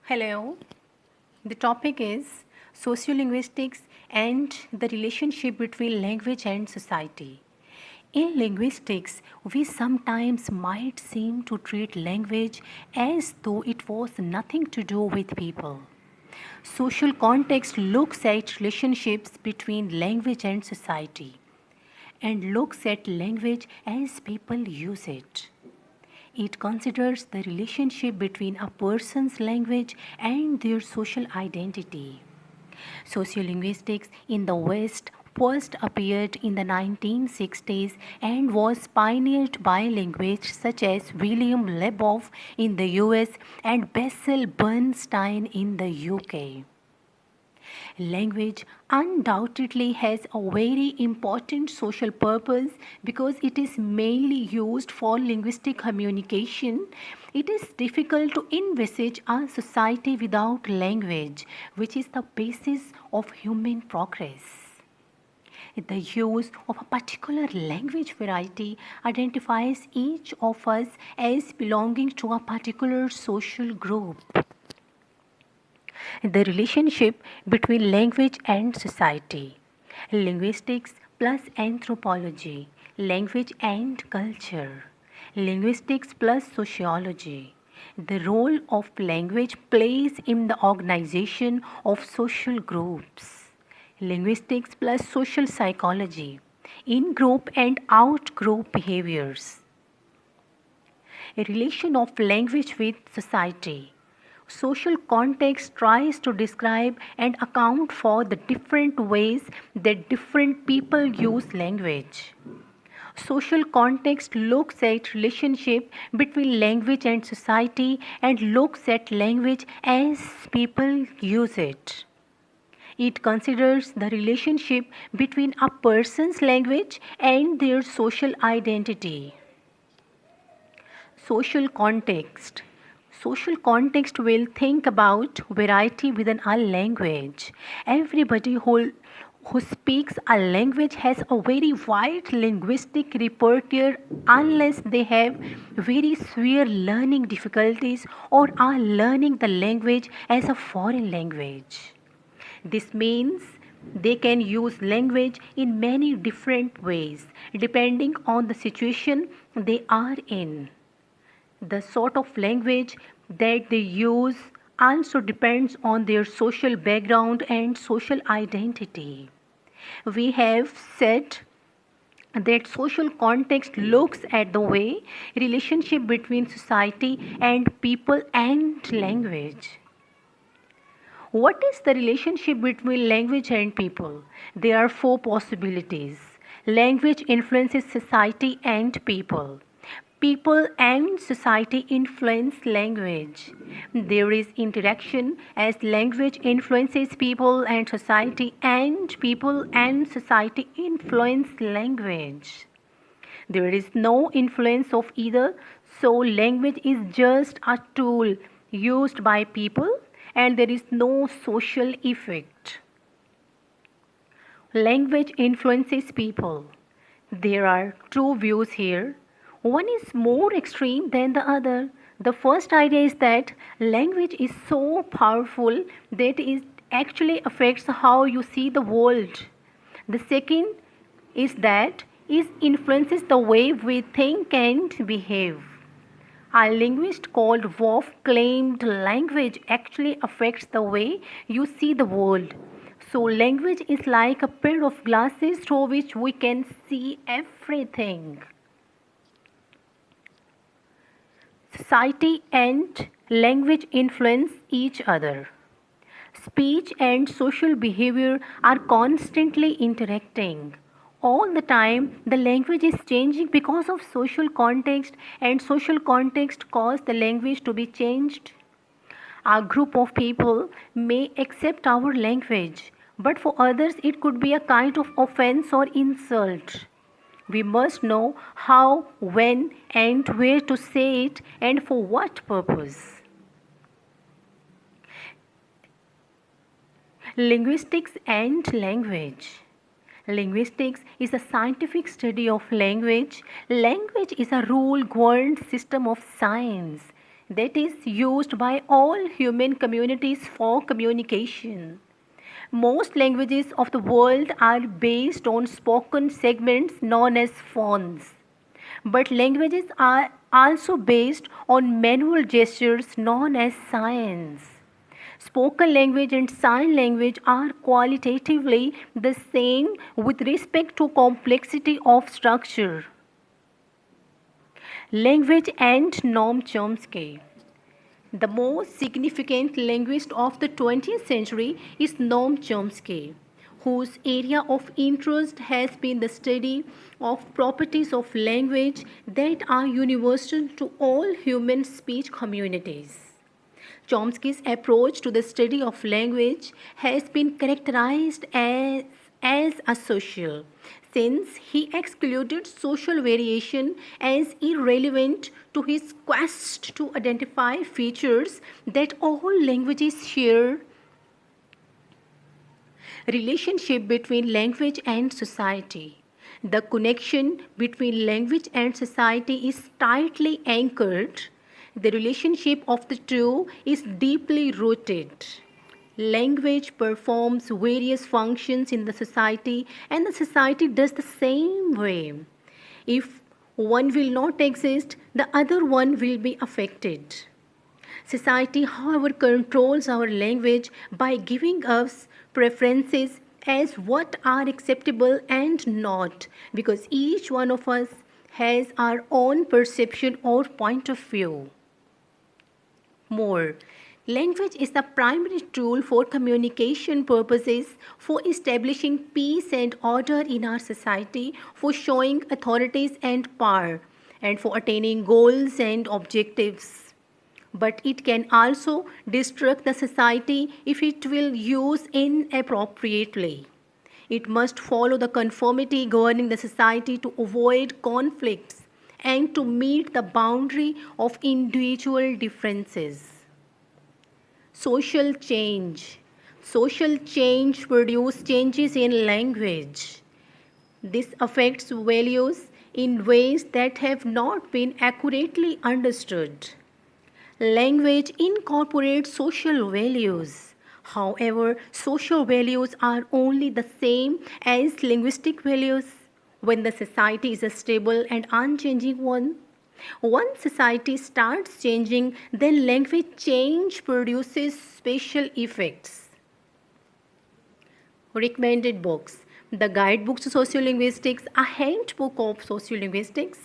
Hello, the topic is sociolinguistics and the relationship between language and society. In linguistics, we sometimes might seem to treat language as though it was nothing to do with people. Social context looks at relationships between language and society and looks at language as people use it. It considers the relationship between a person's language and their social identity. Sociolinguistics in the West first appeared in the 1960s and was pioneered by linguists such as William Leboff in the US and Basil Bernstein in the UK. Language undoubtedly has a very important social purpose because it is mainly used for linguistic communication. It is difficult to envisage a society without language, which is the basis of human progress. The use of a particular language variety identifies each of us as belonging to a particular social group. The relationship between language and society. Linguistics plus anthropology. Language and culture. Linguistics plus sociology. The role of language plays in the organization of social groups. Linguistics plus social psychology. In group and out group behaviors. A relation of language with society. Social context tries to describe and account for the different ways that different people use language. Social context looks at relationship between language and society and looks at language as people use it. It considers the relationship between a person's language and their social identity. Social context. Social context will think about variety within a language. Everybody who speaks a language has a very wide linguistic repertoire unless they have very severe learning difficulties or are learning the language as a foreign language. This means they can use language in many different ways depending on the situation they are in. The sort of language that they use also depends on their social background and social identity. We have said that social context looks at the way relationship between society and people and language. What is the relationship between language and people? There are four possibilities. Language influences society and people. People and society influence language. There is interaction as language influences people and society influence language. There is no influence of either, so language is just a tool used by people and there is no social effect. Language influences people. There are two views here. One is more extreme than the other. The first idea is that language is so powerful that it actually affects how you see the world. The second is that it influences the way we think and behave. A linguist called Wolf claimed language actually affects the way you see the world. So, language is like a pair of glasses through which we can see everything. Society and language influence each other. Speech and social behavior are constantly interacting. All the time, the language is changing because of social context, and social context cause the language to be changed. A group of people may accept our language, but for others, it could be a kind of offense or insult. We must know how, when, and where to say it and for what purpose. Linguistics and language. Linguistics is a scientific study of language. Language is a rule governed system of science. that is used by all human communities for communication. Most languages of the world are based on spoken segments known as phones. But languages are also based on manual gestures known as signs. Spoken language and sign language are qualitatively the same with respect to complexity of structure. Language and N.Chomsky. The most significant linguist of the 20th century is N.Chomsky, whose area of interest has been the study of properties of language that are universal to all human speech communities. Chomsky's approach to the study of language has been characterized as asocial, since he excluded social variation as irrelevant to his quest to identify features that all languages share. Relationship between language and society. The connection between language and society is tightly anchored. The relationship of the two is deeply rooted. Language performs various functions in the society, and the society does the same way. If one will not exist, the other one will be affected. Society, however, controls our language by giving us preferences as what are acceptable and not, because each one of us has our own perception or point of view. More, language is the primary tool for communication purposes, for establishing peace and order in our society, for showing authorities and power, and for attaining goals and objectives. But it can also destruct the society if it will use inappropriately. It must follow the conformity governing the society to avoid conflicts and to meet the boundary of individual differences. Social change. Social change produces changes in language. This affects values in ways that have not been accurately understood. Language incorporates social values. However, social values are only the same as linguistic values when the society is a stable and unchanging one. Once society starts changing, then language change produces special effects. Recommended books. The Guidebooks to Sociolinguistics, a handbook of sociolinguistics.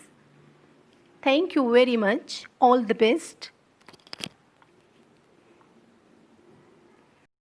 Thank you very much. All the best.